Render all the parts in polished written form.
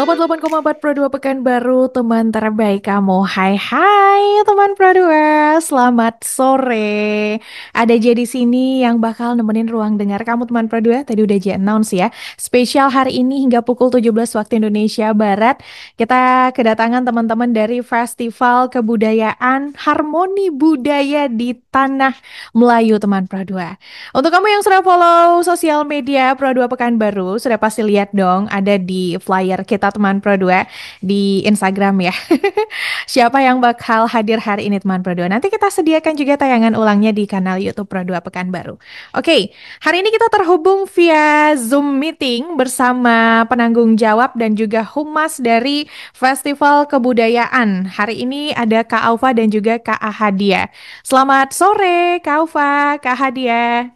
88,4 Pro 2 Pekanbaru, teman terbaik kamu. Hai hai teman Pro 2, selamat sore. Ada J di sini yang bakal nemenin ruang dengar kamu teman Pro 2. Tadi udah J announce ya. Spesial hari ini hingga pukul 17 waktu Indonesia Barat. Kita kedatangan teman-teman dari Festival Kebudayaan Harmoni Budaya di Tanah Melayu teman Pro 2. Untuk kamu yang sudah follow sosial media Pro 2 Pekanbaru, sudah pasti lihat dong ada di flyer kita teman Pro 2 di Instagram ya. Siapa yang bakal hadir hari ini teman Pro 2? Nanti kita sediakan juga tayangan ulangnya di kanal YouTube Pro 2 Pekanbaru. Oke, hari ini kita terhubung via Zoom meeting bersama penanggung jawab dan juga humas dari Festival Kebudayaan. Hari ini ada Kak Aufa dan juga Kak Ahadia. Selamat sore Kak Aufa, Kak Ahadia.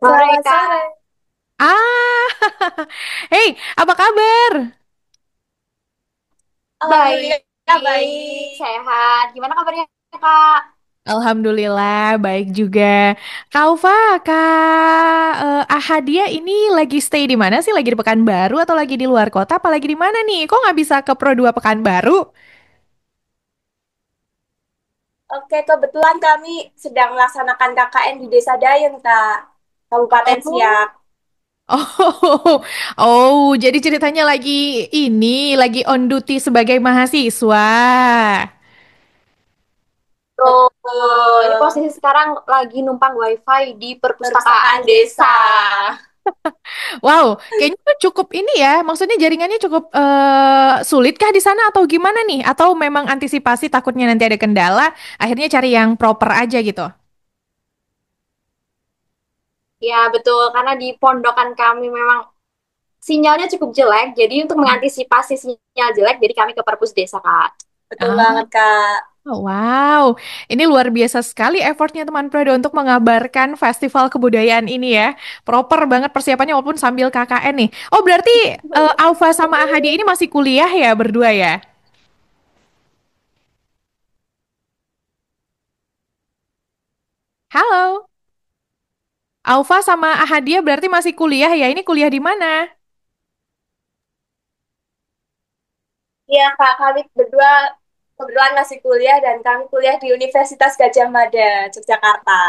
Sore Selamat sore. Kak, Ah, hey, apa kabar? Alhamdulillah baik, baik. sehat. Gimana kabarnya Kak? Alhamdulillah, baik juga. Kaufa, Kak Ahadia ini lagi stay di mana sih? Lagi di Pekanbaru atau lagi di luar kota? Apa lagi di mana nih? Kok nggak bisa ke Pro 2 Pekanbaru? Oke, kebetulan kami sedang melaksanakan KKN di Desa Dayun, Kak. Kabupaten Oh, Siak. oh, oh, jadi ceritanya lagi on duty sebagai mahasiswa. Tuh, ini Betul. posisi sekarang lagi numpang wifi di perpustakaan Perpustakaan desa. desa. Wow, kayaknya tuh cukup ini ya. Maksudnya jaringannya cukup sulit kah di sana atau gimana nih? Atau memang antisipasi takutnya nanti ada kendala, akhirnya cari yang proper aja gitu. Ya betul, karena di pondokan kami memang sinyalnya cukup jelek. Jadi untuk mengantisipasi sinyal jelek, jadi kami ke perpus desa Kak. Betul Ah, banget, Kak. wow, ini luar biasa sekali effortnya teman Prado untuk mengabarkan festival kebudayaan ini ya. Proper banget persiapannya walaupun sambil KKN nih. Oh, berarti Alfa sama Ahadi ini masih kuliah ya berdua ya? Halo. Alfa sama Ahadia berarti masih kuliah ya? Ini kuliah di mana? Iya, Kak. Kami berdua kebetulan masih kuliah dan kami kuliah di Universitas Gadjah Mada, Yogyakarta.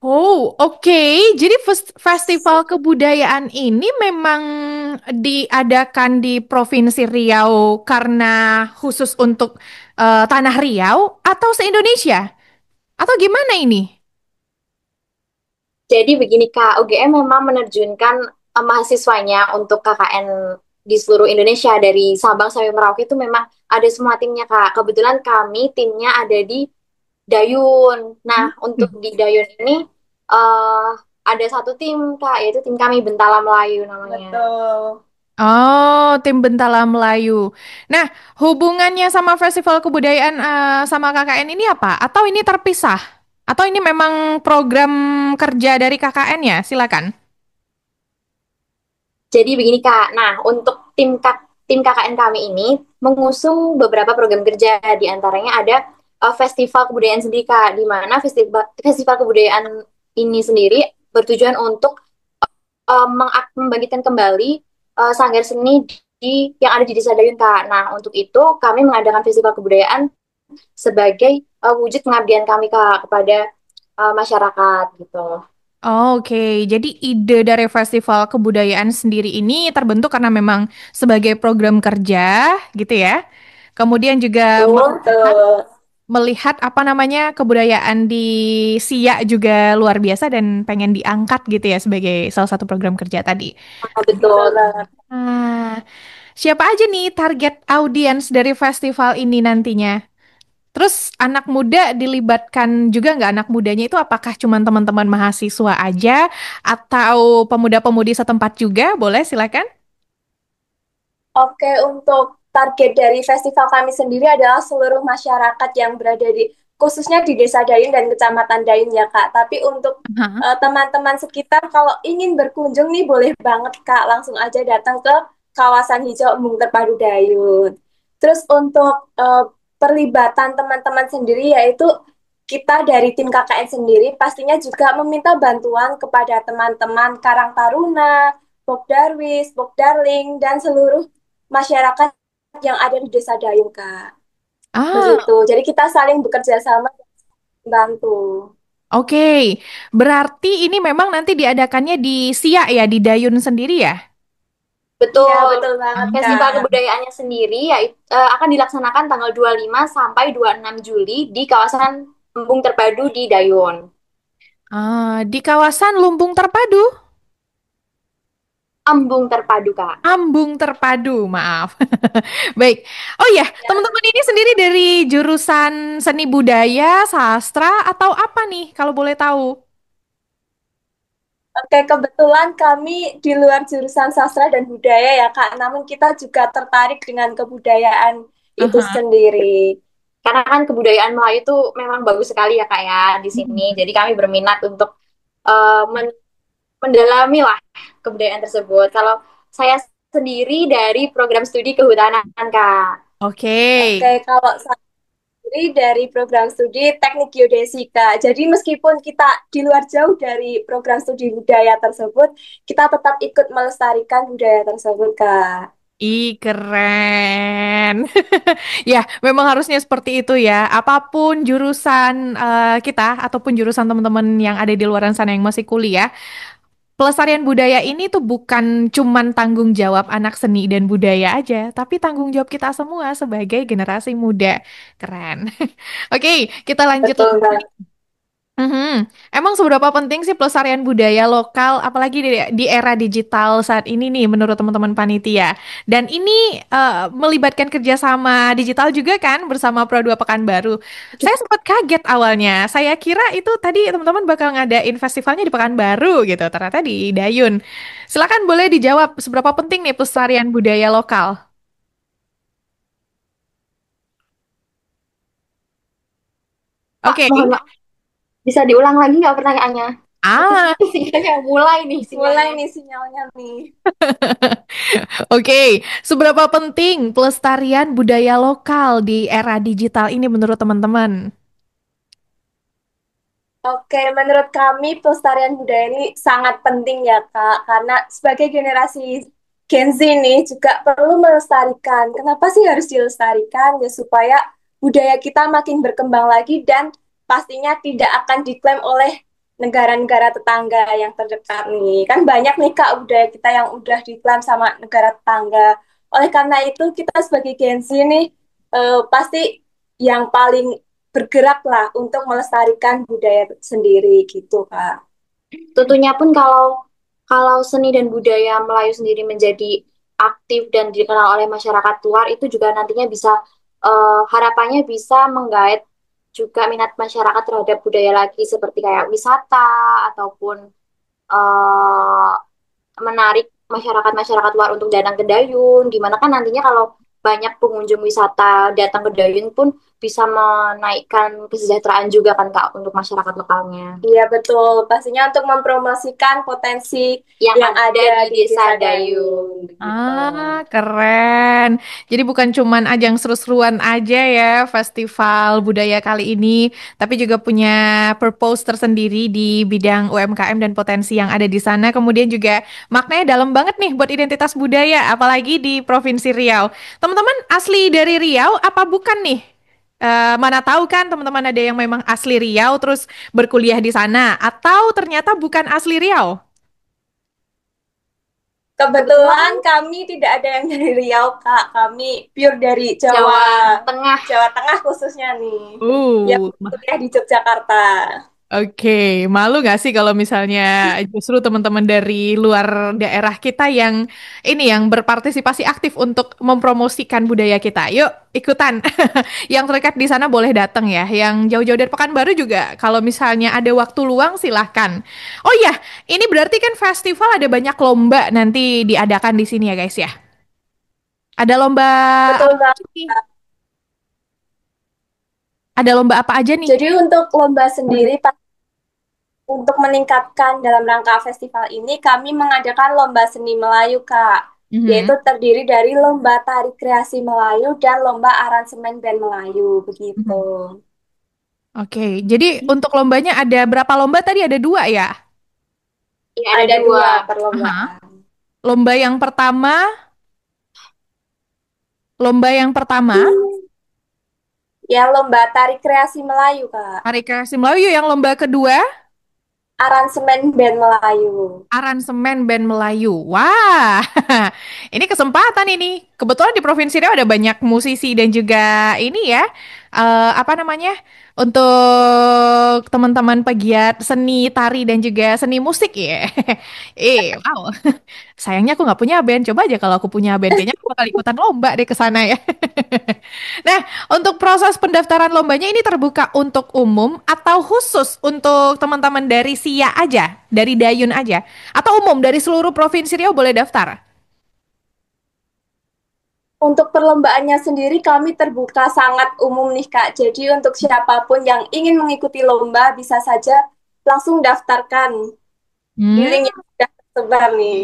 Oh, oke. Jadi festival kebudayaan ini memang diadakan di Provinsi Riau karena khusus untuk Tanah Riau atau se-Indonesia? Atau gimana ini? Jadi begini Kak, UGM memang menerjunkan mahasiswanya untuk KKN di seluruh Indonesia dari Sabang sampai Merauke itu memang ada semua timnya Kak. Kebetulan kami timnya ada di Dayun. Nah, untuk Hmm. di Dayun ini eh ada satu tim Kak, yaitu tim kami Bentala Melayu namanya. Betul. Oh, tim Bentala Melayu. Nah, hubungannya sama festival kebudayaan sama KKN ini apa? Atau ini terpisah? Atau ini memang program kerja dari KKN ya? Silakan. Jadi begini Kak, nah untuk tim KKN kami ini mengusung beberapa program kerja, di antaranya ada festival kebudayaan sendiri Kak, di mana festival kebudayaan ini sendiri bertujuan untuk membangkitkan kembali sanggar seni yang ada di Desa Dayun Kak. Nah untuk itu kami mengadakan festival kebudayaan sebagai wujud pengabdian kami Kak kepada masyarakat gitu. Oke, jadi ide dari festival kebudayaan sendiri ini terbentuk karena memang sebagai program kerja, gitu ya. Kemudian juga melihat Betul. melihat apa namanya kebudayaan di Siak juga luar biasa dan pengen diangkat gitu ya sebagai salah satu program kerja tadi. Nah, Betul betul. banget. Nah, siapa aja nih target audiens dari festival ini nantinya? Terus anak muda dilibatkan juga nggak anak mudanya itu apakah cuma teman-teman mahasiswa aja atau pemuda-pemudi setempat juga? Boleh silakan. Oke, untuk target dari festival kami sendiri adalah seluruh masyarakat yang berada di, khususnya di Desa Dayun dan Kecamatan Dayun ya Kak. Tapi untuk Hah? teman-teman sekitar, kalau ingin berkunjung nih boleh banget Kak, langsung aja datang ke kawasan hijau Embung Terpadu Dayun. Terus untuk perlibatan teman-teman sendiri, yaitu kita dari tim KKN sendiri pastinya juga meminta bantuan kepada teman-teman Karang Taruna, Pok Darwis, Pok Darling, dan seluruh masyarakat yang ada di Desa Dayung, Kak. Ah, Begitu. Jadi kita saling bekerja sama dan membantu. oke. Berarti ini memang nanti diadakannya di Siak ya, di Dayun sendiri ya? Iya, Betul. betul banget, Festival Kak. kebudayaannya sendiri akan dilaksanakan tanggal 25 sampai 26 Juli di kawasan Embung Terpadu di Dayun. Di kawasan Lumbung Terpadu, Embung Terpadu, Kak. Ambung Terpadu, maaf. Baik. Oh ya, Ya. teman-teman ini sendiri dari jurusan seni budaya, sastra, atau apa nih, kalau boleh tahu? Oke, kebetulan kami di luar jurusan sastra dan budaya ya, Kak. Namun kita juga tertarik dengan kebudayaan itu Aha. sendiri. Karena kan kebudayaan Melayu itu memang bagus sekali ya, Kak, ya, di sini. Jadi kami berminat untuk mendalami lah kebudayaan tersebut. Kalau saya sendiri dari program studi kehutanan, Kak. Oke. Oke, kalau saya sendiri dari program studi teknik geodesika. Jadi meskipun kita di luar jauh dari program studi budaya tersebut, kita tetap ikut melestarikan budaya tersebut, Kak. Ih, keren. Ya, memang harusnya seperti itu ya. Apapun jurusan kita ataupun jurusan teman-teman yang ada di luar sana yang masih kuliah, pelestarian budaya ini tuh bukan cuman tanggung jawab anak seni dan budaya aja, tapi tanggung jawab kita semua sebagai generasi muda. Keren. Oke, kita lanjut Betul, lagi. Kak. Mhm. Emang seberapa penting sih pelestarian budaya lokal, apalagi di era digital saat ini nih, menurut teman-teman panitia? Dan ini melibatkan kerjasama digital juga kan bersama Pro 2 Pekanbaru. Saya sempat kaget awalnya. Saya kira itu tadi teman-teman bakal ngadain festivalnya di Pekanbaru gitu, ternyata di Dayun. Silakan boleh dijawab seberapa penting nih pelestarian budaya lokal? Kak, Oke. mohon maaf, bisa diulang lagi nggak pertanyaannya? Aku Ah, sinyalnya mulai nih Mulai sinyalnya. nih sinyalnya nih. oke, seberapa penting pelestarian budaya lokal di era digital ini menurut teman-teman? Oke, menurut kami pelestarian budaya ini sangat penting ya, Kak. Karena sebagai generasi Gen Z nih juga perlu melestarikan. Kenapa sih harus dilestarikan? Ya supaya budaya kita makin berkembang lagi dan pastinya tidak akan diklaim oleh negara-negara tetangga yang terdekat nih. Kan banyak nih, Kak, budaya kita yang udah diklaim sama negara tetangga. Oleh karena itu, kita sebagai Gen Z nih pasti yang paling bergeraklah untuk melestarikan budaya sendiri gitu, Kak. Tentunya pun kalau kalau seni dan budaya Melayu sendiri menjadi aktif dan dikenal oleh masyarakat luar itu juga nantinya bisa harapannya bisa menggait juga minat masyarakat terhadap budaya lagi seperti kayak wisata ataupun eh, menarik masyarakat-masyarakat luar untuk datang ke Dayun, di mana kan nantinya kalau banyak pengunjung wisata datang ke Dayun pun bisa menaikkan kesejahteraan juga kan Kak untuk masyarakat lokalnya Iya betul, pastinya untuk mempromosikan potensi yang yang ada ada di di Desa Desa Dayun. Dayung begitu. Keren. Jadi bukan cuman ajang seru-seruan aja ya festival budaya kali ini, tapi juga punya purpose tersendiri di bidang UMKM dan potensi yang ada di sana. Kemudian juga maknanya dalam banget nih buat identitas budaya, apalagi di Provinsi Riau. Teman-teman asli dari Riau apa bukan nih? Mana tahu kan teman-teman ada yang memang asli Riau terus berkuliah di sana, atau ternyata bukan asli Riau? Kebetulan Kebetulan kami tidak ada yang dari Riau, Kak. Kami pure dari Jawa, Jawa Tengah. Jawa Tengah khususnya nih, yang Uh, kuliah di Yogyakarta. Oke, malu nggak sih kalau misalnya justru teman-teman dari luar daerah kita yang ini yang berpartisipasi aktif untuk mempromosikan budaya kita? Yuk, ikutan. Yang terdekat di sana boleh datang ya. Yang jauh-jauh dari Pekanbaru juga, kalau misalnya ada waktu luang silahkan. Oh iya, ini berarti kan festival ada banyak lomba nanti diadakan di sini ya guys ya. Ada lomba Betul apa banget. aja nih? Ada lomba apa aja nih? Jadi untuk lomba sendiri, untuk meningkatkan dalam rangka festival ini, kami mengadakan lomba seni Melayu, Kak. Mhm. Yaitu terdiri dari lomba tari kreasi Melayu dan lomba aransemen band Melayu, begitu. Mhm. Oke, jadi untuk lombanya ada berapa lomba tadi? Ada dua ya? Iya ada Ada dua. dua Aha. perlombaan. Lomba yang pertama, lomba yang pertama, Ya, lomba tari kreasi Melayu, Kak. Hari Kreasi Melayu, yang lomba kedua, Aransemen band Melayu. aransemen band Melayu. Wah, ini kesempatan ini. Kebetulan di Provinsi Riau ada banyak musisi dan juga ini ya, apa namanya, untuk teman-teman pegiat seni tari dan juga seni musik ya. Wow. Sayangnya aku nggak punya band. Coba aja kalau aku punya band, kayaknya aku bakal ikutan lomba deh ke sana ya. Nah, untuk proses pendaftaran lombanya ini terbuka untuk umum atau khusus untuk teman-teman dari SIA aja, dari Dayun aja, atau umum dari seluruh Provinsi Riau boleh daftar? Untuk perlombaannya sendiri kami terbuka sangat umum nih Kak. Jadi untuk siapapun yang ingin mengikuti lomba bisa saja langsung daftarkan di Hmm, link yang sudah tersebar nih.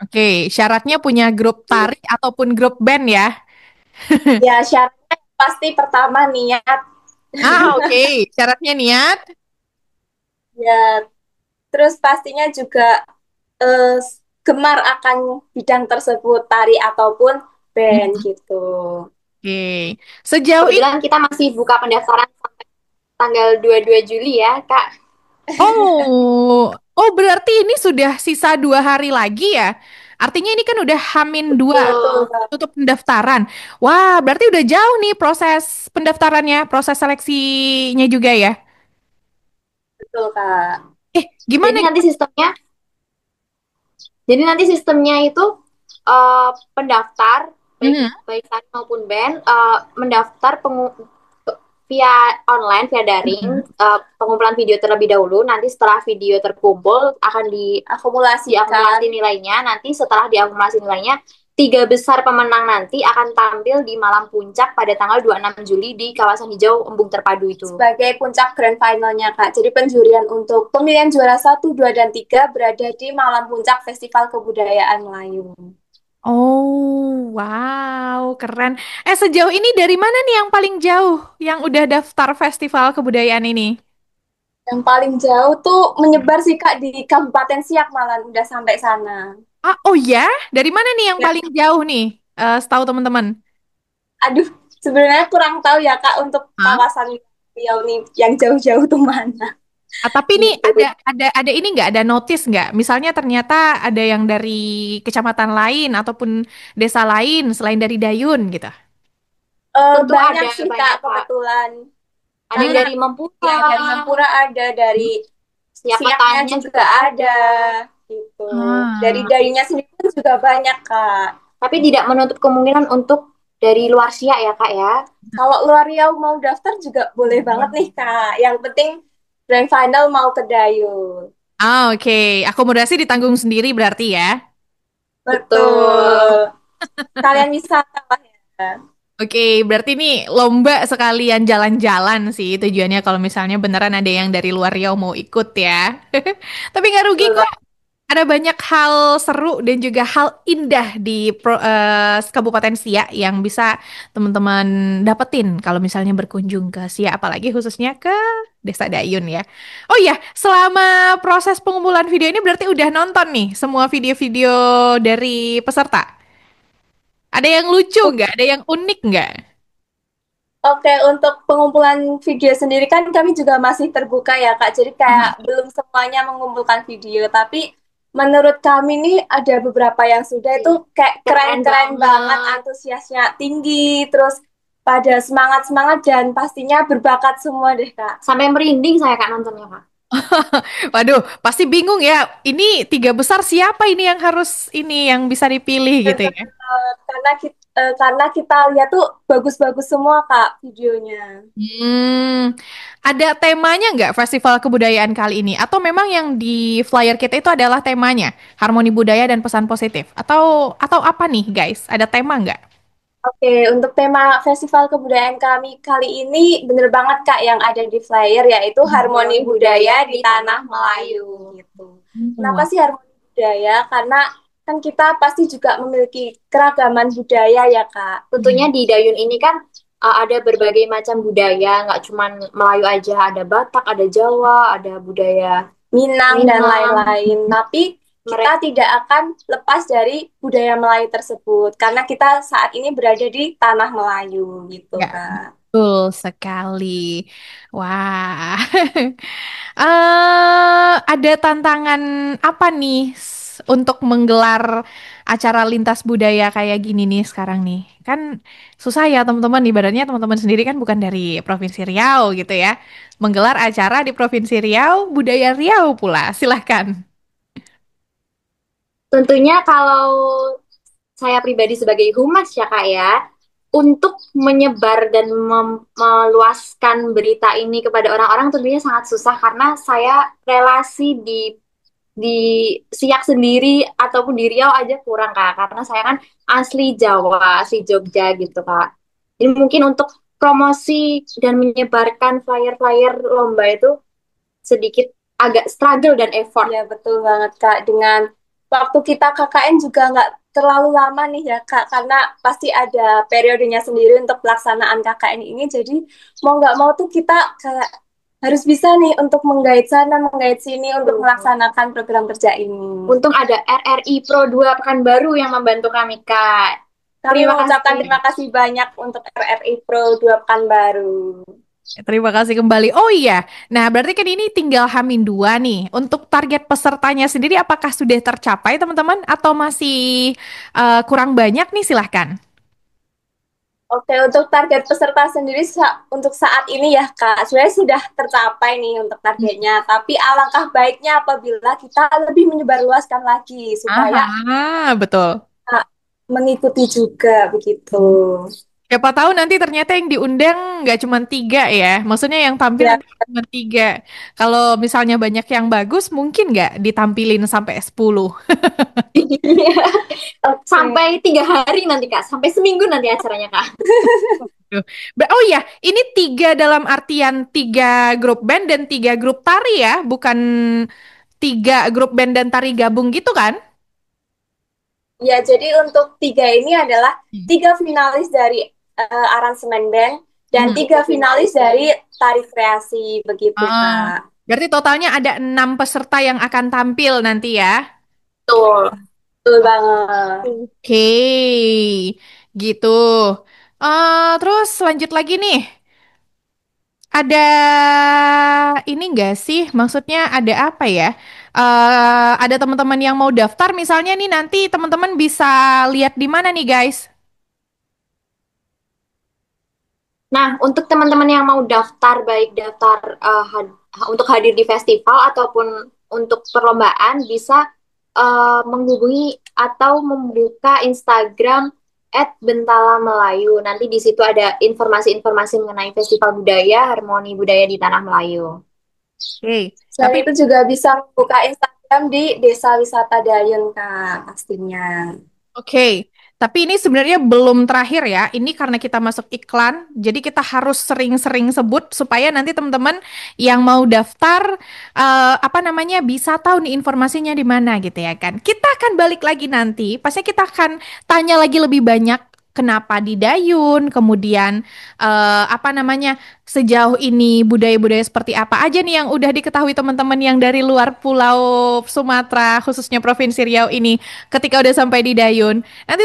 oke. Syaratnya punya grup tari ataupun grup band ya. Ya syaratnya pasti pertama niat. Oke. Syaratnya niat. Ya, terus pastinya juga eh, gemar akan bidang tersebut, tari ataupun band Hmm, gitu. oke. Sejauh ini, Kebetulan kita masih buka pendaftaran sampai tanggal 22 Juli ya, Kak. oh berarti ini sudah sisa 2 hari lagi ya? Artinya ini kan udah Hamin dua Betul, Betul. Kak. tutup pendaftaran. Wah, berarti udah jauh nih proses pendaftarannya, proses seleksinya juga ya. Betul, Kak. Gimana? Jadi nanti sistemnya Jadi nanti sistemnya itu pendaftar baik Mhm. baik tari maupun band mendaftar via online via daring Mhm. pengumpulan video terlebih dahulu. Nanti setelah video terkumpul akan Akumulasikan. diakumulasi nilainya. Nanti setelah diakumulasi nilainya, tiga besar pemenang nanti akan tampil di malam puncak pada tanggal 26 Juli di kawasan hijau Embung Terpadu itu. Sebagai puncak grand finalnya, Kak. Jadi penjurian untuk pemilihan juara 1, 2, dan 3 berada di malam puncak Festival Kebudayaan Melayu. Oh, wow, keren. Sejauh ini dari mana nih yang paling jauh yang udah daftar festival kebudayaan ini? Yang paling jauh tuh menyebar sih, Kak, di Kabupaten Siak malah udah sampai sana. Oh ya, dari mana nih yang Ya, paling jauh nih? Setahu teman-teman. aduh, sebenarnya kurang tahu ya, Kak, untuk Hah? kawasan Riau nih yang jauh-jauh tuh mana Tapi ini gitu. ada ini nggak, ada notice nggak? Misalnya ternyata ada yang dari kecamatan lain ataupun desa lain selain dari Dayun gitu. Tentu Banyak ada sih, Kak, banyak Kak. kebetulan. Ada yang Karena dari Mempura, ya dari Mempura ada, dari siapa Siaknya tanya juga juga ada ada. gitu. Dari Ah. dayunya sendiri pun juga banyak, Kak. Tapi tidak menutup kemungkinan untuk dari luar Siak ya Kak ya. Kalau luar Riau mau daftar juga boleh banget nih, Kak. Yang penting grand final mau ke Dayun. Oke. Akomodasi ditanggung sendiri berarti ya. Betul. Betul. Kalian wisata lah ya. Oke, berarti ini lomba sekalian jalan-jalan sih tujuannya kalau misalnya beneran ada yang dari luar Riau mau ikut ya. Tapi nggak rugi Betul, kok. Kak. Ada banyak hal seru dan juga hal indah di Kabupaten Siak yang bisa teman-teman dapetin kalau misalnya berkunjung ke Siak, apalagi khususnya ke Desa Dayun ya. Oh iya, selama proses pengumpulan video ini berarti udah nonton nih semua video-video dari peserta. Ada yang lucu nggak? Ada yang unik nggak? Oke, untuk pengumpulan video sendiri kan kami juga masih terbuka ya, Kak. Jadi kayak belum semuanya mengumpulkan video, tapi menurut kami nih ada beberapa yang sudah itu kayak Keren keren-keren banget, banget. antusiasnya tinggi, terus pada semangat-semangat dan pastinya berbakat semua deh, Kak. Sampai merinding saya Kak nontonnya Kak. Waduh, pasti bingung ya. Ini tiga besar siapa ini yang harus ini yang bisa dipilih gitu Betul, ya? karena kita lihat tuh bagus-bagus semua, Kak, videonya. Ada temanya nggak festival kebudayaan kali ini? Atau memang yang di flyer kita itu adalah temanya harmoni budaya dan pesan positif? Atau apa nih guys? Ada tema nggak? Oke, untuk tema festival kebudayaan kami kali ini bener banget Kak yang ada di flyer yaitu harmoni budaya di tanah Melayu gitu. Kenapa Wah. sih harmoni budaya? Karena kan kita pasti juga memiliki keragaman budaya ya Kak. Tentunya di Dayun ini kan ada berbagai macam budaya, nggak cuman Melayu aja, ada Batak, ada Jawa, ada budaya Minang dan Minang. lain-lain. Tapi kita tidak akan lepas dari budaya Melayu tersebut karena kita saat ini berada di tanah Melayu gitu, Ya, Kak. betul sekali. Wah. Ada tantangan apa nih untuk menggelar acara lintas budaya kayak gini nih sekarang nih? Kan susah ya teman-teman, ibaratnya teman-teman sendiri kan bukan dari Provinsi Riau gitu ya. Menggelar acara di Provinsi Riau, budaya Riau pula. Silahkan. Tentunya kalau saya pribadi sebagai humas ya Kak ya, untuk menyebar dan meluaskan berita ini kepada orang-orang tentunya sangat susah karena saya relasi di Siak sendiri ataupun di Riau aja kurang Kak, karena saya kan asli Jawa, asli Jogja gitu Kak. Jadi mungkin untuk promosi dan menyebarkan flyer-flyer lomba itu sedikit agak struggle dan effort. Ya, betul banget, Kak. Dengan waktu kita KKN juga nggak terlalu lama nih ya, Kak, karena pasti ada periodenya sendiri untuk pelaksanaan KKN ini. Jadi, mau nggak mau tuh kita kayak harus bisa nih untuk menggait sana, menggait sini untuk melaksanakan program kerja ini. Untung ada RRI Pro 2 Pekanbaru yang membantu kami, Kak. Kami Terima mengucapkan kasih. terima kasih banyak untuk RRI Pro 2 Pekanbaru. Terima kasih kembali. Oh iya, nah berarti kan ini tinggal Hamin 2 nih. Untuk target pesertanya sendiri apakah sudah tercapai teman-teman atau masih kurang banyak nih silahkan. Oke, untuk target peserta sendiri untuk saat ini ya Kak, sebenarnya sudah tercapai nih untuk targetnya. Tapi alangkah baiknya apabila kita lebih menyebarluaskan lagi supaya Aha, betul. Kak mengikuti juga begitu. Siapa tahu nanti ternyata yang diundang nggak cuma 3 ya. Maksudnya yang tampil Ya, nanti cuma 3. Kalau misalnya banyak yang bagus, mungkin nggak ditampilin sampai 10. oke. Sampai 3 hari nanti, Kak. Sampai seminggu nanti acaranya, Kak. Tuh. Oh iya, ini 3 dalam artian 3 grup band dan 3 grup tari ya, bukan 3 grup band dan tari gabung gitu kan? Ya, jadi untuk tiga ini adalah Hmm. tiga finalis dari aransemen band dan Hmm. tiga finalis dari tari kreasi begitu Ah, Kak. berarti totalnya ada 6 peserta yang akan tampil nanti ya. Betul. Betul banget. Oke, gitu. Terus lanjut lagi nih. Ada ini enggak sih? Maksudnya ada apa ya? Ada teman-teman yang mau daftar misalnya nih nanti teman-teman bisa lihat di mana nih guys? Nah, untuk teman-teman yang mau daftar, baik daftar untuk hadir di festival ataupun untuk perlombaan, bisa menghubungi atau membuka Instagram @bentala Melayu. Nanti di situ ada informasi-informasi mengenai Festival Budaya, Harmoni Budaya di Tanah Melayu. Oke, Selain tapi itu juga bisa buka Instagram di Desa Wisata Dayun Kak pastinya. Oke, tapi ini sebenarnya belum terakhir ya. Ini karena kita masuk iklan, jadi kita harus sering-sering sebut supaya nanti teman-teman yang mau daftar apa namanya bisa tahu nih informasinya di mana gitu ya kan. Kita akan balik lagi nanti, pasti kita akan tanya lagi lebih banyak kenapa di Dayun, kemudian apa namanya sejauh ini budaya-budaya seperti apa aja nih yang udah diketahui teman-teman yang dari luar Pulau Sumatera, khususnya Provinsi Riau ini ketika udah sampai di Dayun. Nanti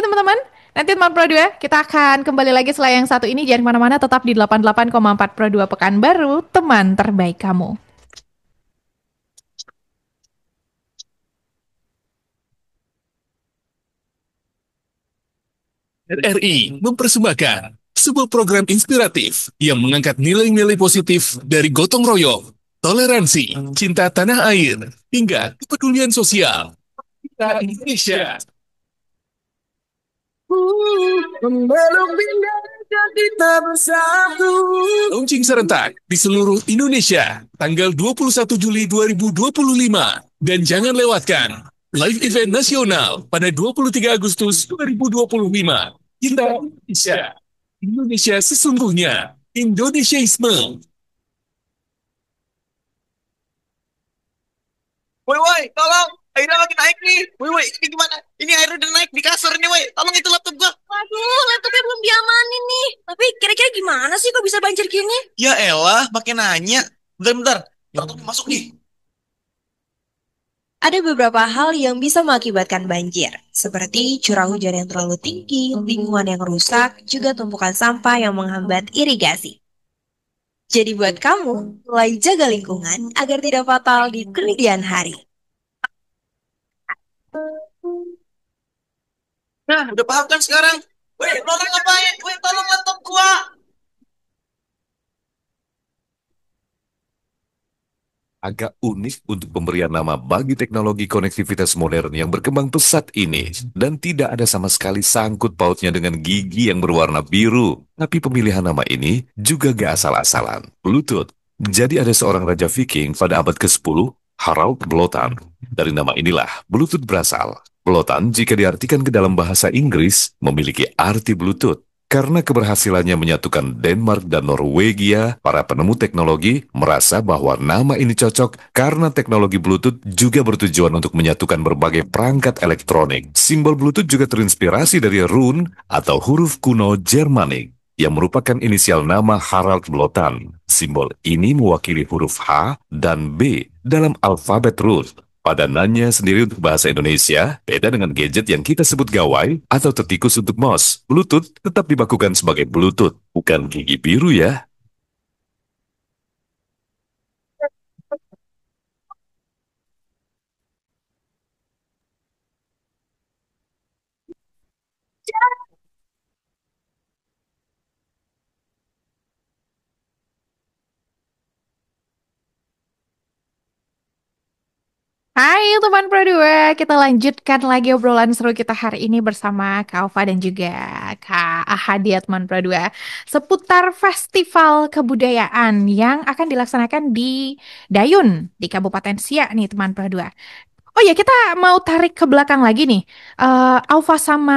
teman Pro 2, kita akan kembali lagi setelah yang satu ini. Jangan kemana-mana, tetap di 88,4 Pro 2 Pekanbaru, teman terbaik kamu. RRI mempersembahkan sebuah program inspiratif yang mengangkat nilai-nilai positif dari gotong royong, toleransi, cinta tanah air, hingga kepedulian sosial. Kita Indonesia. Memeluk bingkai kita bersatu. Launching serentak di seluruh Indonesia tanggal 21 Juli 2025. Dan jangan lewatkan live event nasional pada 23 Agustus 2025. Kita Indonesia. Indonesia sesungguhnya. Indonesiaisme. Woi, woi, tolong. Airnya lagi naik nih. Woi, woi, ini gimana? Ini airnya udah naik di kasur nih, woi. Tolong itu laptop gua. Waduh, laptopnya belum diamanin nih. Tapi kira-kira gimana sih kok bisa banjir gini? Ya elah, makin nanya. Bentar, bentar. Laptop masuk nih. ada beberapa hal yang bisa mengakibatkan banjir, seperti curah hujan yang terlalu tinggi, lingkungan yang rusak, juga tumpukan sampah yang menghambat irigasi. Jadi buat kamu, mulai jaga lingkungan agar tidak fatal di kemudian hari. Nah, udah paham kan sekarang? Weh, lo orang ngapain? Weh, tolong laptop gua. Agak unik untuk pemberian nama bagi teknologi konektivitas modern yang berkembang pesat ini, dan tidak ada sama sekali sangkut pautnya dengan gigi yang berwarna biru. Tapi pemilihan nama ini juga gak asal-asalan. Bluetooth. Jadi ada seorang raja Viking pada abad ke-10, Harald Blotan. Dari nama inilah Bluetooth berasal. Blotan jika diartikan ke dalam bahasa Inggris memiliki arti Bluetooth. Karena keberhasilannya menyatukan Denmark dan Norwegia, para penemu teknologi merasa bahwa nama ini cocok karena teknologi Bluetooth juga bertujuan untuk menyatukan berbagai perangkat elektronik. Simbol Bluetooth juga terinspirasi dari rune atau huruf kuno Jermanik yang merupakan inisial nama Harald Blotan. Simbol ini mewakili huruf H dan B dalam alfabet rune. Padanannya sendiri untuk bahasa Indonesia, beda dengan gadget yang kita sebut gawai atau tetikus untuk mouse. Bluetooth tetap dibakukan sebagai Bluetooth, bukan gigi biru ya. Hai teman Pro 2, kita lanjutkan lagi obrolan seru kita hari ini bersama Kak Ova dan juga Kak Ahadi teman Pro 2 seputar festival kebudayaan yang akan dilaksanakan di Dayun di Kabupaten Siak nih teman Pro 2. Oh ya, kita mau tarik ke belakang lagi nih. Aufa sama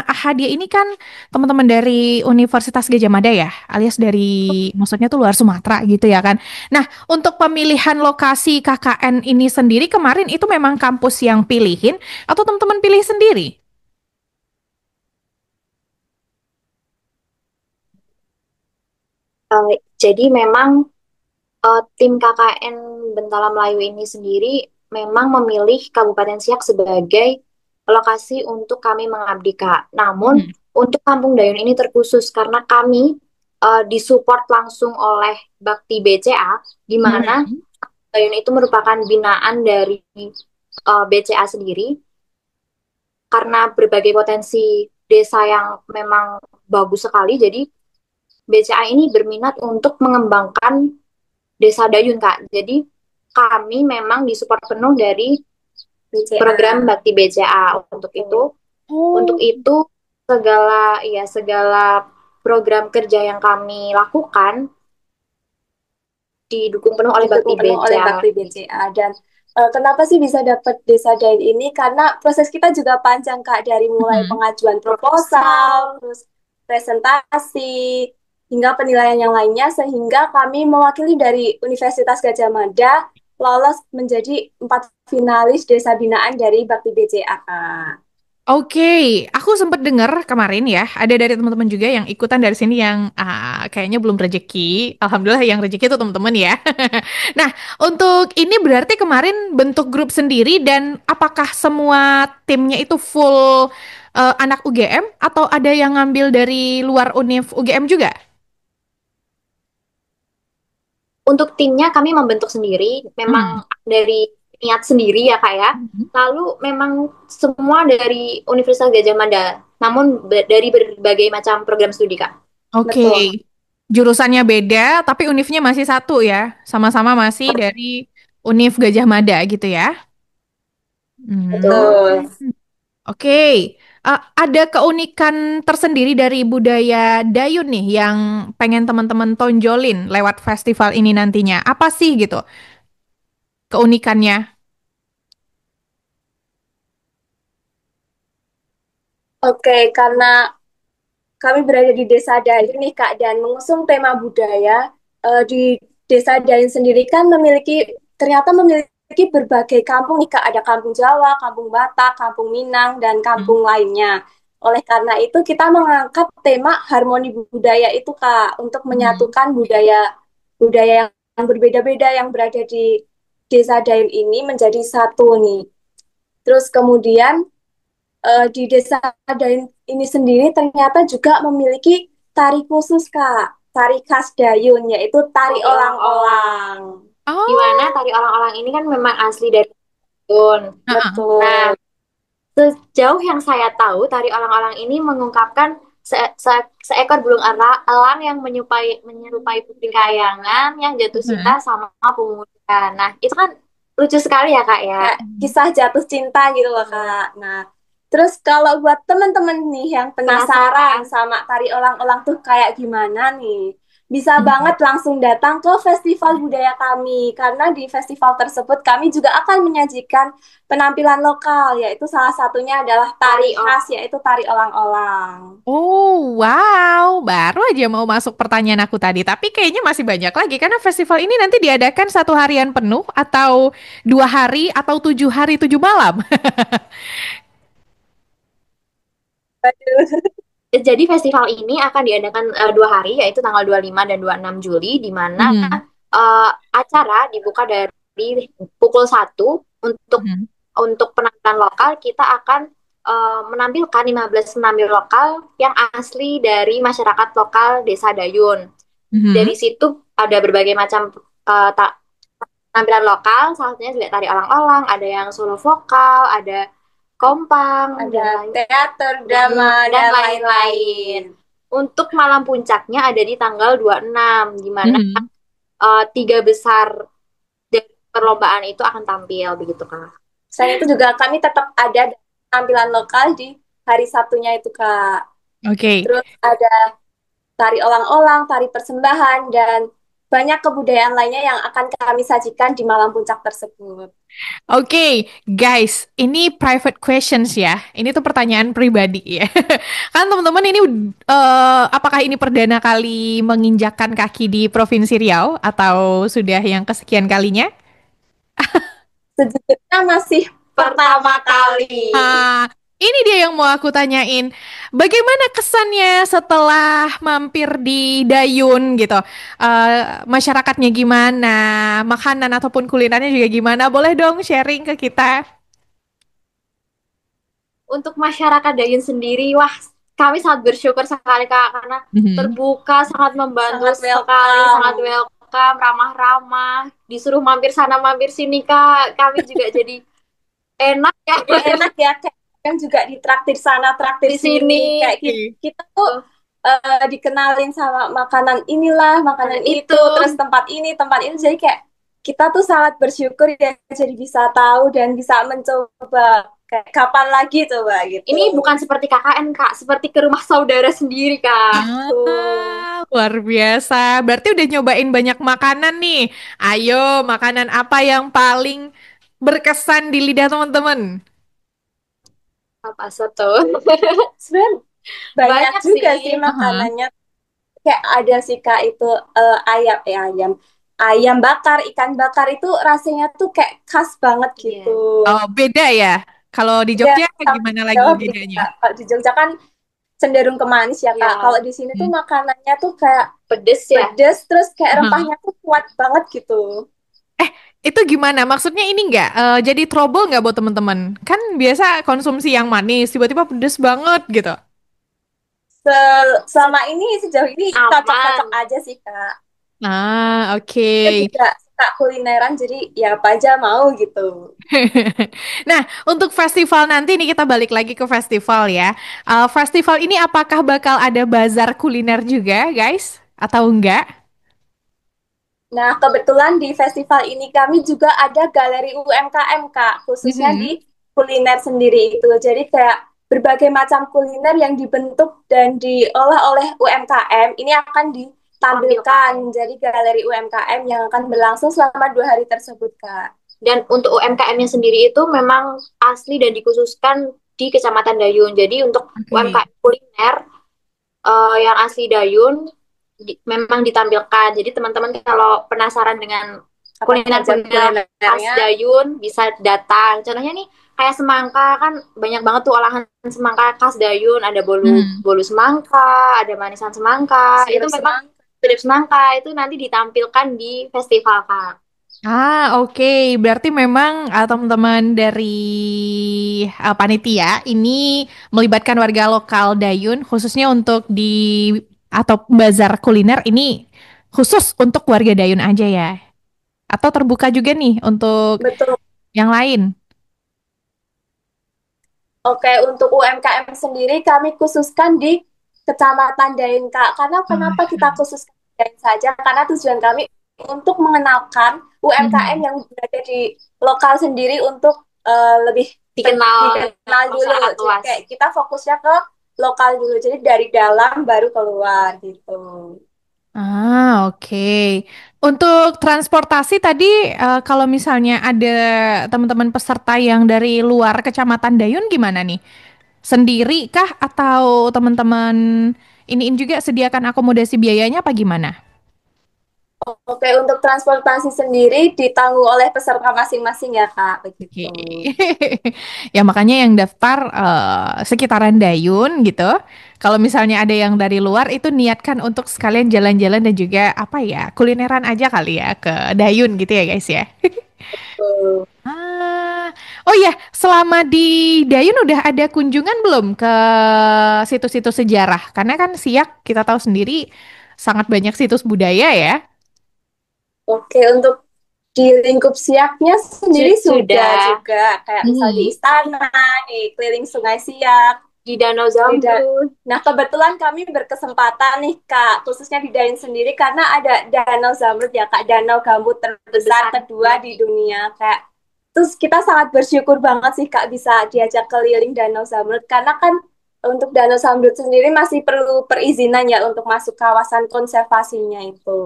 Ahadia ini kan teman-teman dari Universitas Gajah Mada ya, alias dari maksudnya tuh luar Sumatera gitu ya kan. Nah, untuk pemilihan lokasi KKN ini sendiri kemarin itu memang kampus yang pilihin atau teman-teman pilih sendiri? Jadi memang tim KKN Bentala Melayu ini sendiri memang memilih Kabupaten Siak sebagai lokasi untuk kami mengabdi, Kak. Namun Hmm. untuk Kampung Dayun ini terkhusus karena kami disupport langsung oleh Bakti BCA, di mana Hmm. Dayun itu merupakan binaan dari BCA sendiri karena berbagai potensi desa yang memang bagus sekali. Jadi BCA ini berminat untuk mengembangkan Desa Dayun, Kak. Jadi kami memang disupport penuh dari BCA. program Bakti BCA. Untuk Oh. itu segala program kerja yang kami lakukan didukung penuh oleh Bakti Didukung penuh oleh BCA. Bakti BCA. Dan kenapa sih bisa dapat Desa Dain ini? Karena proses kita juga panjang, Kak, dari mulai Hmm. pengajuan proposal, terus presentasi, hingga penilaian yang lainnya, sehingga kami mewakili dari Universitas Gajah Mada lolos menjadi 4 finalis Desa Binaan dari Bakti BCA, Kak. Oke, aku sempat dengar kemarin ya, ada dari teman-teman juga yang ikutan dari sini yang kayaknya belum rezeki. Alhamdulillah yang rezeki itu teman-teman ya. Nah, untuk ini berarti kemarin bentuk grup sendiri dan apakah semua timnya itu full anak UGM atau ada yang ngambil dari luar univ UGM juga? Untuk timnya kami membentuk sendiri, Hmm. memang dari niat sendiri ya, Kak ya. Mhm. Lalu memang semua dari Universitas Gajah Mada, namun dari berbagai macam program studi, Kak. Oke, Betul. jurusannya beda tapi univnya masih satu ya, sama-sama masih dari Univ Gajah Mada gitu ya. Hmm. Betul. Oke, ada keunikan tersendiri dari budaya Dayun nih yang pengen teman-teman tonjolin lewat festival ini nantinya. Apa sih gitu keunikannya? Oke, karena kami berada di Desa Dain nih Kak dan mengusung tema budaya di Desa Dain sendiri kan ternyata memiliki berbagai kampung nih Kak. Ada kampung Jawa, kampung Batak, kampung Minang dan Hmm. kampung lainnya. Oleh karena itu kita mengangkat tema harmoni budaya itu Kak untuk Hmm. menyatukan budaya budaya yang berbeda-beda yang berada di Desa Dayun ini menjadi satu nih. Terus kemudian di Desa Dayun ini sendiri ternyata juga memiliki tari khusus, Kak. Tari khas Dayun, yaitu tari Tari olang-olang. Di mana Oh, tari olang-olang ini kan memang asli dari Dayun. Betul. Nah, sejauh yang saya tahu, tari olang-olang ini mengungkapkan seekor burung elang yang menyerupai putri kayangan yang jatuh cinta sama pemuda. Nah, itu kan lucu sekali ya, Kak ya. Kayak kisah jatuh cinta gitu loh, Kak. Nah, terus kalau buat teman-teman nih yang penasaran sama tari olang-olang tuh kayak gimana nih, bisa banget langsung datang ke festival budaya kami, karena di festival tersebut kami juga akan menyajikan penampilan lokal, yaitu salah satunya adalah tari khas, yaitu tari olang-olang. Oh, wow. Baru aja mau masuk pertanyaan aku tadi. Tapi kayaknya masih banyak lagi. Karena festival ini nanti diadakan 1 harian penuh. Atau 2 hari. Atau 7 hari 7 malam. Jadi festival ini akan diadakan 2 hari, yaitu tanggal 25 dan 26 Juli, di mana Mhm, acara dibuka dari pukul 1 untuk mhm, penampilan lokal. Kita akan menampilkan 15 penampil lokal yang asli dari masyarakat lokal Desa Dayun. mhm. Dari situ ada berbagai macam penampilan lokal, salah satunya juga tari olang-olang, ada yang solo vokal, ada kompang, Ada dan teater, drama, dan lain-lain. lain-lain. Untuk malam puncaknya ada di tanggal 26, di mana Mhm. 3 besar dari perlombaan itu akan tampil, begitu Kak. Selain itu juga kami tetap ada tampilan lokal di hari Sabtunya itu, Kak. Oke. Terus ada tari olang-olang, tari persembahan, dan banyak kebudayaan lainnya yang akan kami sajikan di malam puncak tersebut. Oke, guys, ini private questions ya. Ini tuh pertanyaan pribadi ya. Kan teman-teman ini apakah ini perdana kali menginjakkan kaki di Provinsi Riau atau sudah yang kesekian kalinya? Sejujurnya masih pertama kali. Ah, ini dia yang mau aku tanyain. Bagaimana kesannya setelah mampir di Dayun gitu? Masyarakatnya gimana? Makanan ataupun kulinernya juga gimana? Boleh dong sharing ke kita? Untuk masyarakat Dayun sendiri, wah, kami sangat bersyukur sekali Kak, karena Mhm. terbuka, sangat membantu Sangat sekali, welcome. sangat welcome, ramah-ramah, disuruh mampir sana mampir sini Kak, kami juga jadi enak ya. Enak ya, kayak kan juga ditraktir sana, traktir Di sini. sini. Kayak kita tuh dikenalin sama makanan inilah, makanan itu, terus tempat ini, tempat itu. Jadi kayak kita tuh sangat bersyukur ya, jadi bisa tahu dan bisa mencoba. Kayak kapan lagi coba gitu. Ini bukan seperti KKN Kak, seperti ke rumah saudara sendiri Kak. Ah, luar biasa. Berarti udah nyobain banyak makanan nih. Ayo, makanan apa yang paling berkesan di lidah teman-teman? Apa tuh? Sebenarnya banyak Banyak juga sih. sih makanannya. Kayak ada sih Kak itu ayam bakar, ikan bakar itu rasanya tuh kayak khas banget gitu. Oh, beda ya. Kalau di Ya, Jogja sama gimana lagi Jawa bedanya? beda. Kalau di Jogja kan cenderung ke manis ya Kak. Ya. Kalau di sini tuh Hmm. makanannya tuh kayak Pedes ya. pedes, terus kayak Aha. rempahnya tuh kuat banget gitu. Itu gimana? Maksudnya ini nggak jadi trouble nggak buat teman-teman? Kan biasa konsumsi yang manis, tiba-tiba pedes banget gitu. Selama ini sejauh ini Aman. cocok-cocok aja sih Kak. Ah, oke. Kita juga suka kulineran jadi ya apa aja mau gitu. Nah, untuk festival nanti nih kita balik lagi ke festival ya. Festival ini apakah bakal ada bazar kuliner juga, guys? Atau enggak? Nah, kebetulan di festival ini kami juga ada galeri UMKM, Kak, khususnya Mhm. di kuliner sendiri itu. Jadi kayak berbagai macam kuliner yang dibentuk dan diolah oleh UMKM ini akan ditampilkan. Jadi galeri UMKM yang akan berlangsung selama 2 hari tersebut, Kak. Dan untuk UMKM-nya sendiri itu memang asli dan dikhususkan di Kecamatan Dayun. Jadi untuk UMKM kuliner yang asli Dayun memang ditampilkan. Jadi teman-teman kalau penasaran dengan kuliner-kuliner khas Dayun bisa datang. Contohnya nih kayak semangka kan banyak banget tuh olahan semangka khas Dayun. Ada bolu semangka, ada manisan semangka. Itu memang sirip semangka itu nanti ditampilkan di festival Kak. Oke. Berarti memang teman-teman dari panitia ini melibatkan warga lokal Dayun khususnya untuk di atau bazar kuliner ini khusus untuk warga Dayun aja ya? Atau terbuka juga nih untuk Betul. yang lain? Oke, untuk UMKM sendiri kami khususkan di Kecamatan Daeng, Kak. Karena kenapa Ah, kita khususkan Daeng saja? Karena tujuan kami untuk mengenalkan UMKM mhm. yang berada di lokal sendiri untuk lebih Dikenal dikenal dulu. masyarakat Jadi luas. kayak kita fokusnya ke lokal dulu. Jadi dari dalam baru keluar gitu. Oke. Untuk transportasi tadi, kalau misalnya ada teman-teman peserta yang dari luar Kecamatan Dayun gimana nih? Sendiri kah atau teman-teman iniin juga sediakan akomodasi biayanya apa gimana? Oke, untuk transportasi sendiri ditanggung oleh peserta masing-masing ya, Kak. Oke. Begitu. Ya makanya yang daftar sekitaran Dayun gitu. Kalau misalnya ada yang dari luar itu niatkan untuk sekalian jalan-jalan dan juga apa ya, kulineran aja kali ya ke Dayun gitu ya guys ya. Tuh. Ah, oh ya, selama di Dayun udah ada kunjungan belum ke situs-situs sejarah? Karena kan Siak kita tahu sendiri sangat banyak situs budaya ya. Oke, untuk di lingkup Siaknya sendiri sudah Sudah juga kayak misal di Hmm. istana, di keliling Sungai Siak, di Danau di Zamrud. Nah, kebetulan kami berkesempatan nih Kak, khususnya di Dain sendiri karena ada Danau Zamrud ya Kak, danau gambut terbesar Terbesar. kedua di dunia kayak. Terus kita sangat bersyukur banget sih Kak bisa diajak keliling Danau Zamrud karena kan untuk Danau Zamrud sendiri masih perlu perizinan ya untuk masuk kawasan konservasinya itu.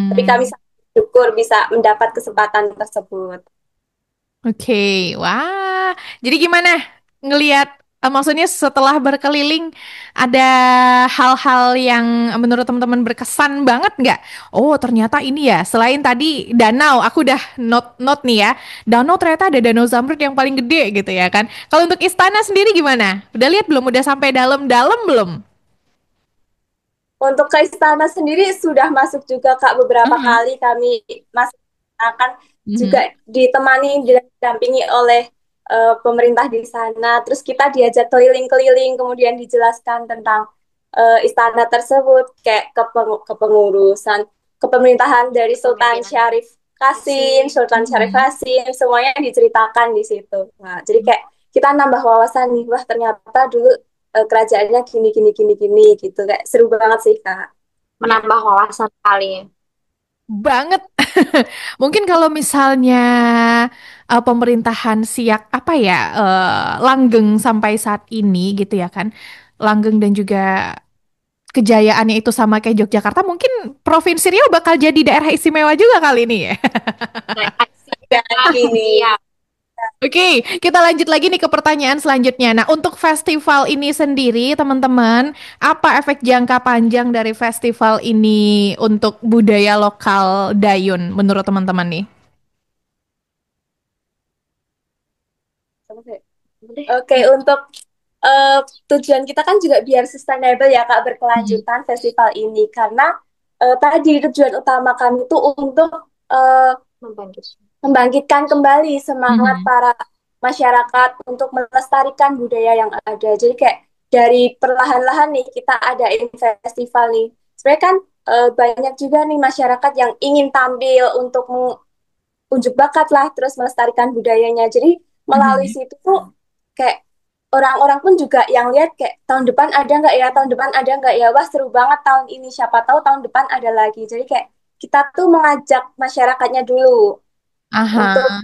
Tapi kami Hmm. sangat bersyukur bisa mendapat kesempatan tersebut. Oke, wah. Jadi gimana ngelihat maksudnya setelah berkeliling ada hal-hal yang menurut teman-teman berkesan banget nggak? Oh, ternyata ini ya, selain tadi danau, aku udah note nih ya. Danau ternyata ada Danau Zamrud yang paling gede gitu ya kan. Kalau untuk istana sendiri gimana? Udah lihat belum? Udah sampai dalam-dalam belum? Untuk ke istana sendiri sudah masuk juga Kak beberapa Mhm, kali kami masuk akan juga mhm, ditemani dan didampingi oleh pemerintah di sana. Terus kita diajak keliling-keliling kemudian dijelaskan tentang istana tersebut kayak kepengurusan kepemerintahan dari Sultan Kepemimpinan Syarif Kasim, Sultan Syarif mhm. Kasim, semuanya diceritakan di situ. Nah, jadi kayak kita nambah wawasan nih, wah ternyata dulu kerajaannya gini gini gini gini gitu kayak seru banget sih Kak. Menambah wawasan kali. Banget. Mungkin kalau misalnya pemerintahan Siak apa ya langgeng sampai saat ini gitu ya kan. Langgeng dan juga kejayaannya itu sama kayak Yogyakarta, mungkin Provinsi Riau bakal jadi daerah istimewa juga kali ini ya. Nah, Dan siap, gini siap. Oke, kita lanjut lagi nih ke pertanyaan selanjutnya. Nah, untuk festival ini sendiri, teman-teman, apa efek jangka panjang dari festival ini untuk budaya lokal Dayun menurut teman-teman nih? Udah. oke untuk eh, tujuan kita kan juga biar sustainable ya Kak Hmm. berkelanjutan festival ini karena tadi tujuan utama kami itu untuk Membantu. membangkitkan kembali semangat Mhm. para masyarakat untuk melestarikan budaya yang ada. Jadi kayak dari perlahan-lahan nih kita adain festival nih. Sebenarnya kan banyak juga nih masyarakat yang ingin tampil untuk unjuk bakat lah, terus melestarikan budayanya. Jadi melalui Mhm. situ tuh kayak orang-orang pun juga yang lihat kayak tahun depan ada nggak ya, tahun depan ada nggak ya, wah seru banget tahun ini, siapa tahu tahun depan ada lagi. Jadi kayak kita tuh mengajak masyarakatnya dulu untuk Aha,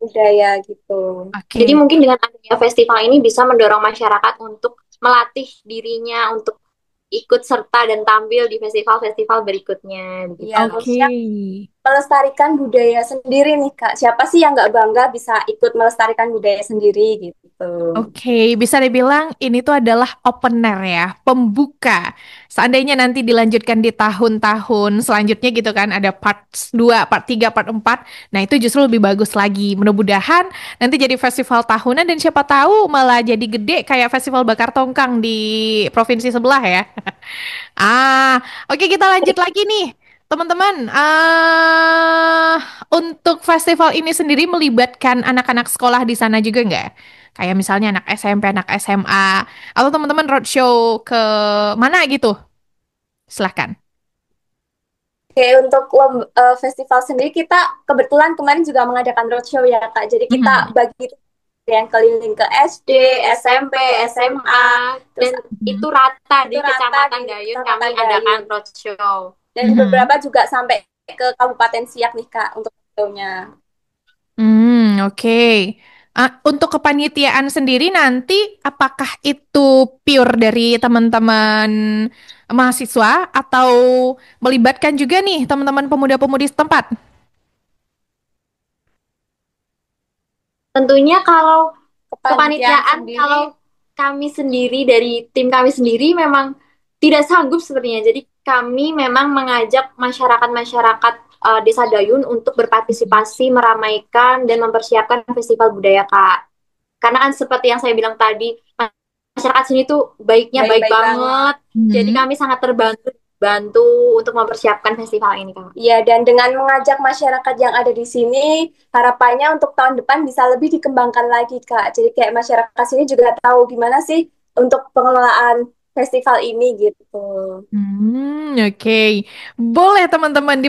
budaya gitu. Jadi oke. mungkin dengan adanya festival ini bisa mendorong masyarakat untuk melatih dirinya untuk ikut serta dan tampil di festival-festival berikutnya Iya, begitu. Oke. maksudnya melestarikan budaya sendiri nih Kak. Siapa sih yang nggak bangga bisa ikut melestarikan budaya sendiri gitu. Oke, bisa dibilang ini tuh adalah opener ya, pembuka. Seandainya nanti dilanjutkan di tahun-tahun selanjutnya gitu kan, ada part 2, part 3, part 4. Nah, itu justru lebih bagus lagi. Mudah-mudahan nanti jadi festival tahunan dan siapa tahu malah jadi gede kayak festival bakar tongkang di provinsi sebelah ya. Oke kita lanjut lagi nih. Teman-teman, untuk festival ini sendiri melibatkan anak-anak sekolah di sana juga nggak? Kayak misalnya anak SMP, anak SMA, atau teman-teman roadshow ke mana gitu? Silahkan. Oke, untuk festival sendiri kita kebetulan kemarin juga mengadakan roadshow ya Kak. Jadi kita Mhm. bagi yang keliling ke SD, SMP, SMA, terus Dan itu rata di itu rata Kecamatan di Dayun kami Kecamatan adakan Dayun. roadshow. Dan Mhm. beberapa juga sampai ke Kabupaten Siak nih Kak untuk roadshownya. Oke. Untuk kepanitiaan sendiri nanti apakah itu pure dari teman-teman mahasiswa atau melibatkan juga nih teman-teman pemuda-pemudi setempat? Tentunya kalau Kepanitiaan kepanitiaan, sendiri, kalau kami sendiri dari tim kami sendiri memang tidak sanggup sepertinya. Jadi kami memang mengajak masyarakat-masyarakat Desa Dayun untuk berpartisipasi, meramaikan dan mempersiapkan festival budaya Kak. Karena kan seperti yang saya bilang tadi, masyarakat sini tuh baiknya baik baik-baik banget. banget. Jadi Mhm. kami sangat terbantu bantu untuk mempersiapkan festival ini Kak. Ya, dan dengan mengajak masyarakat yang ada di sini, harapannya untuk tahun depan bisa lebih dikembangkan lagi, Kak. Jadi kayak masyarakat sini juga tahu gimana sih untuk pengelolaan festival ini gitu. Oke. Boleh teman-teman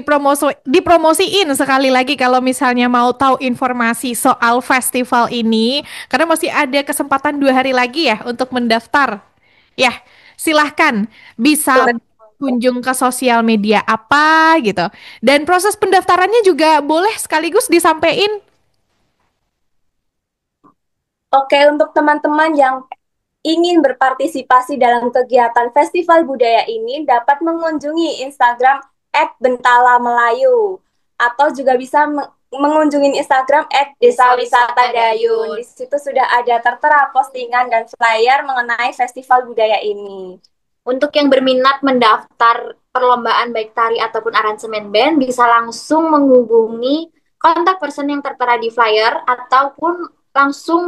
dipromosiin sekali lagi kalau misalnya mau tahu informasi soal festival ini, karena masih ada kesempatan 2 hari lagi ya untuk mendaftar. Ya, silahkan bisa kunjung ke sosial media apa gitu. Dan proses pendaftarannya juga boleh sekaligus disampaikan. Oke, untuk teman-teman yang ingin berpartisipasi dalam kegiatan Festival Budaya ini dapat mengunjungi Instagram @bentalamelayu atau juga bisa mengunjungi Instagram @desawisatadayun. Di situ sudah ada tertera postingan dan flyer mengenai Festival Budaya ini. Untuk yang berminat mendaftar perlombaan baik tari ataupun aransemen band bisa langsung menghubungi kontak person yang tertera di flyer ataupun langsung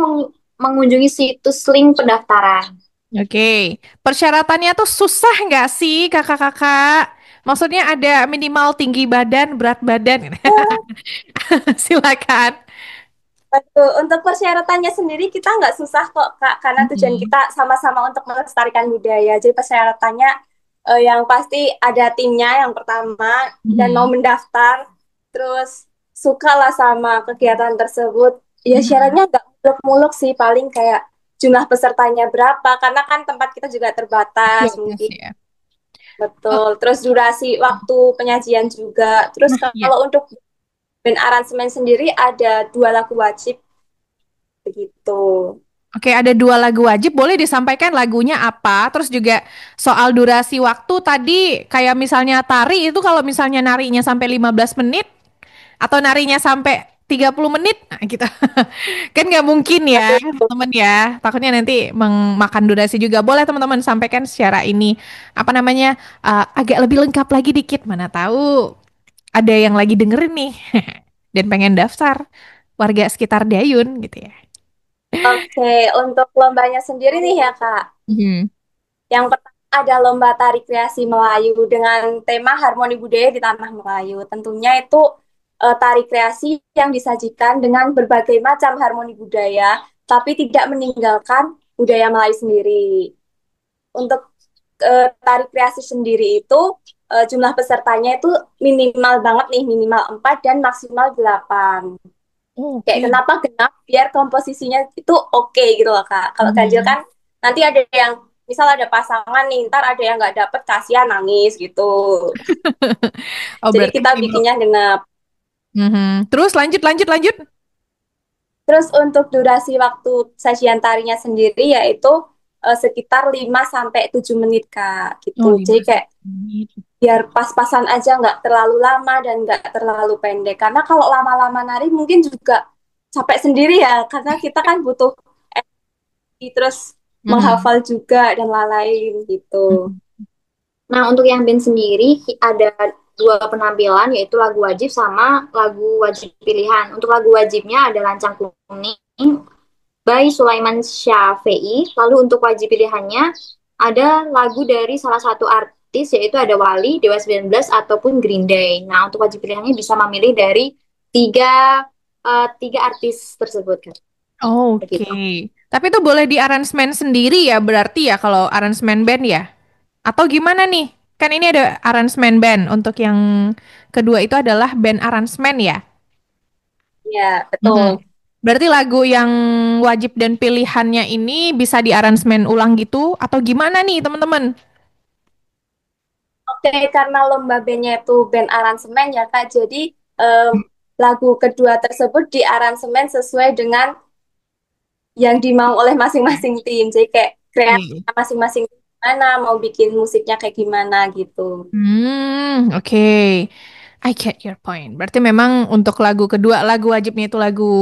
mengunjungi situs link pendaftaran. Oke, persyaratannya tuh susah nggak sih kakak-kakak? Maksudnya ada minimal tinggi badan, berat badan. Silakan. Betul. Untuk persyaratannya sendiri kita nggak susah kok Kak, karena tujuan Mhm. kita sama-sama untuk melestarikan budaya. Jadi persyaratannya yang pasti ada timnya yang pertama dan mau Mhm. mendaftar, terus suka lah sama kegiatan tersebut. Ya Mhm. syaratnya nggak muluk-muluk sih, paling kayak jumlah pesertanya berapa, karena kan tempat kita juga Iya, terbatas yes, mungkin. ya. Oh, Betul. Terus durasi waktu penyajian juga. Terus nah, ya. kalau untuk band aransemen sendiri ada 2 lagu wajib begitu. Oke, ada 2 lagu wajib. Boleh disampaikan lagunya apa? Terus juga soal durasi waktu tadi, kayak misalnya tari itu kalau misalnya narinya sampai 15 menit atau narinya sampai 30 menit, nah gitu. Kan nggak mungkin ya, Aduh, teman-teman ya. Takutnya nanti memakan durasi juga. Boleh teman-teman sampaikan secara ini, apa namanya, agak lebih lengkap lagi dikit. Mana tahu ada yang lagi dengerin nih dan pengen daftar warga sekitar Dayun gitu ya. oke, untuk lombanya sendiri nih ya Kak. Mhm. Yang pertama ada lomba tari kreasi Melayu dengan tema harmoni budaya di tanah Melayu. Tentunya itu tari kreasi yang disajikan dengan berbagai macam harmoni budaya, tapi tidak meninggalkan budaya Melayu sendiri. Untuk tari kreasi sendiri itu jumlah pesertanya itu minimal banget nih, minimal 4 dan maksimal 8. Kayak Oke. kenapa genap biar komposisinya itu oke gitu loh Kak. Kalau ganjil Mhm. kan nanti ada yang misal ada pasangan nih, ntar ada yang nggak dapet kasihan nangis gitu. Oh, Jadi berarti kita minimal. bikinnya genap. Mhm. Terus lanjut lanjut lanjut. Terus untuk durasi waktu sajian tarinya sendiri yaitu sekitar 5 sampai 7 menit Kak Oh, gitu. Jadi 5 kayak menit. biar pas-pasan aja nggak terlalu lama dan nggak terlalu pendek. Karena kalau lama-lama nari mungkin juga capek sendiri ya karena kita kan butuh terus Mhm. menghafal juga dan lain-lain gitu. Mhm. Nah, untuk yang band sendiri ada dua penampilan yaitu lagu wajib sama lagu wajib pilihan. Untuk lagu wajibnya ada Lancang Kuning by Sulaiman Syafi'i. Lalu untuk wajib pilihannya ada lagu dari salah satu artis, yaitu ada Wali, Dewa 19, ataupun Green Day. Nah, untuk wajib pilihannya bisa memilih dari tiga artis tersebut, kan. Oke. Begitu. Tapi itu boleh di aransemen sendiri ya berarti ya kalau aransemen band ya? Atau gimana nih? Kan ini ada aransemen band. Untuk yang kedua itu adalah band aransemen ya? Ya, Mhm. betul. Berarti lagu yang wajib dan pilihannya ini bisa di aransemen ulang gitu? Atau gimana nih teman-teman? Oke, karena lomba bandnya itu band aransemen ya Kak, jadi lagu kedua tersebut di aransemen sesuai dengan yang dimau oleh masing-masing tim. Jadi kayak Oke. kreatifnya masing-masing tim gimana, mau bikin musiknya kayak gimana gitu. Oke. I get your point. Berarti memang untuk lagu kedua, lagu wajibnya itu lagu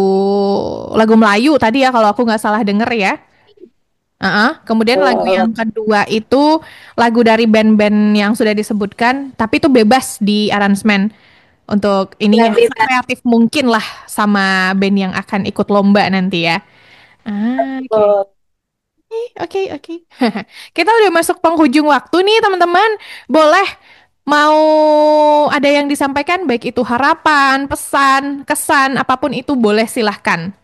lagu Melayu tadi ya kalau aku nggak salah denger ya. Kemudian lagu Oh, yang kedua itu lagu dari band-band yang sudah disebutkan, tapi itu bebas di aransemen untuk ya ininya bebas. sekreatif mungkin lah sama band yang akan ikut lomba nanti ya. Oke. Betul. Oke, oke. Kita udah masuk penghujung waktu nih, teman-teman. Boleh mau ada yang disampaikan, baik itu harapan, pesan, kesan, apapun itu boleh silahkan.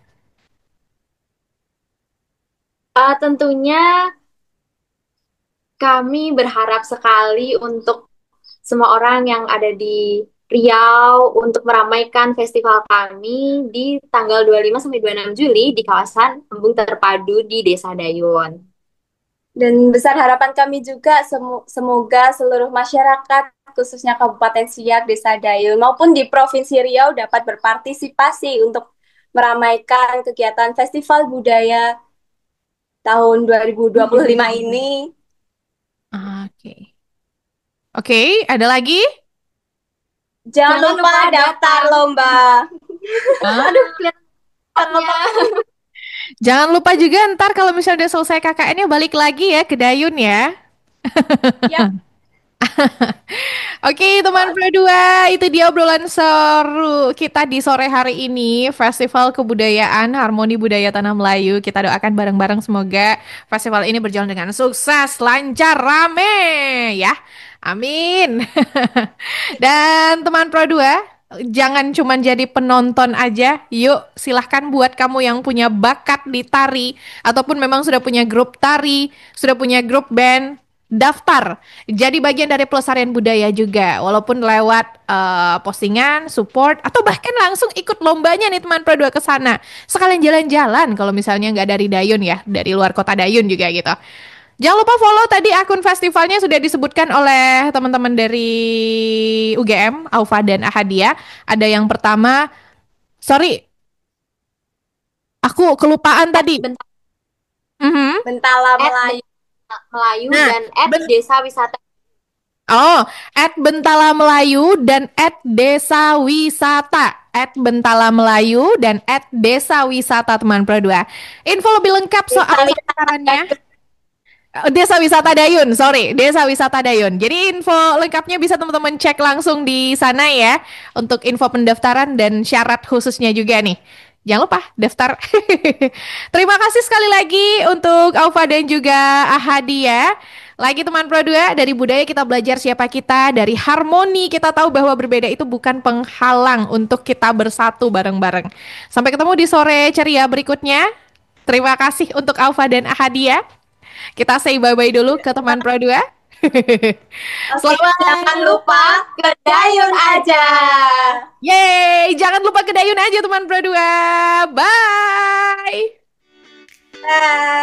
Tentunya kami berharap sekali untuk semua orang yang ada di Riau untuk meramaikan festival kami di tanggal 25 sampai 26 Juli di kawasan Embung Terpadu di Desa Dayun. Dan besar harapan kami juga semoga seluruh masyarakat, khususnya Kabupaten Siak, Desa Dayun, maupun di Provinsi Riau dapat berpartisipasi untuk meramaikan kegiatan Festival Budaya tahun 2025 ini. Oke. Oke, ada lagi? Jangan lupa daftar lomba. Ah, Aduh, kelihatannya. Jangan lupa juga ntar kalau misalnya udah selesai KKN-nya balik lagi ya ke Dayun ya. Ya, Oke, teman Pro 2, itu dia obrolan seru kita di sore hari ini, Festival Kebudayaan Harmoni Budaya Tanah Melayu. Kita doakan bareng-bareng semoga festival ini berjalan dengan sukses, lancar, rame ya. Amin. Dan teman Pro 2, jangan cuma jadi penonton aja. Yuk, silahkan buat kamu yang punya bakat di tari ataupun memang sudah punya grup tari, sudah punya grup band, daftar jadi bagian dari pelestarian budaya juga, walaupun lewat postingan, support, atau bahkan langsung ikut lombanya nih teman Pro 2 ke sana. Sekalian jalan-jalan kalau misalnya nggak dari Dayun ya, dari luar kota Dayun juga gitu. Jangan lupa follow tadi akun festivalnya sudah disebutkan oleh teman-teman dari UGM, Aufa dan Ahadia. Ada yang pertama, sorry, aku kelupaan tadi. Bentar, Mhm. Bentala at Melayu. Melayu Nah, dan at Desa Wisata. Oh, @Bentala Melayu dan @Desa Wisata. @Bentala Melayu dan @Desa Wisata teman Pro 2. Info lebih lengkap soal Desa pendaftarannya. Wisata. Desa Wisata Dayun, sorry, Desa Wisata Dayun. Jadi info lengkapnya bisa teman-teman cek langsung di sana ya untuk info pendaftaran dan syarat khususnya juga nih. Jangan lupa daftar. Terima kasih sekali lagi untuk Aufa dan juga Ahadi ya. Lagi teman Pro 2, dari budaya kita belajar siapa kita, dari harmoni kita tahu bahwa berbeda itu bukan penghalang untuk kita bersatu bareng-bareng. Sampai ketemu di sore ceria berikutnya. Terima kasih untuk Aufa dan Ahadi ya. Kita say bye-bye dulu ke teman Pro 2. Oke, jangan lupa ke Dayun aja. Yeay, jangan lupa ke Dayun aja teman Pro 2. Bye. Bye.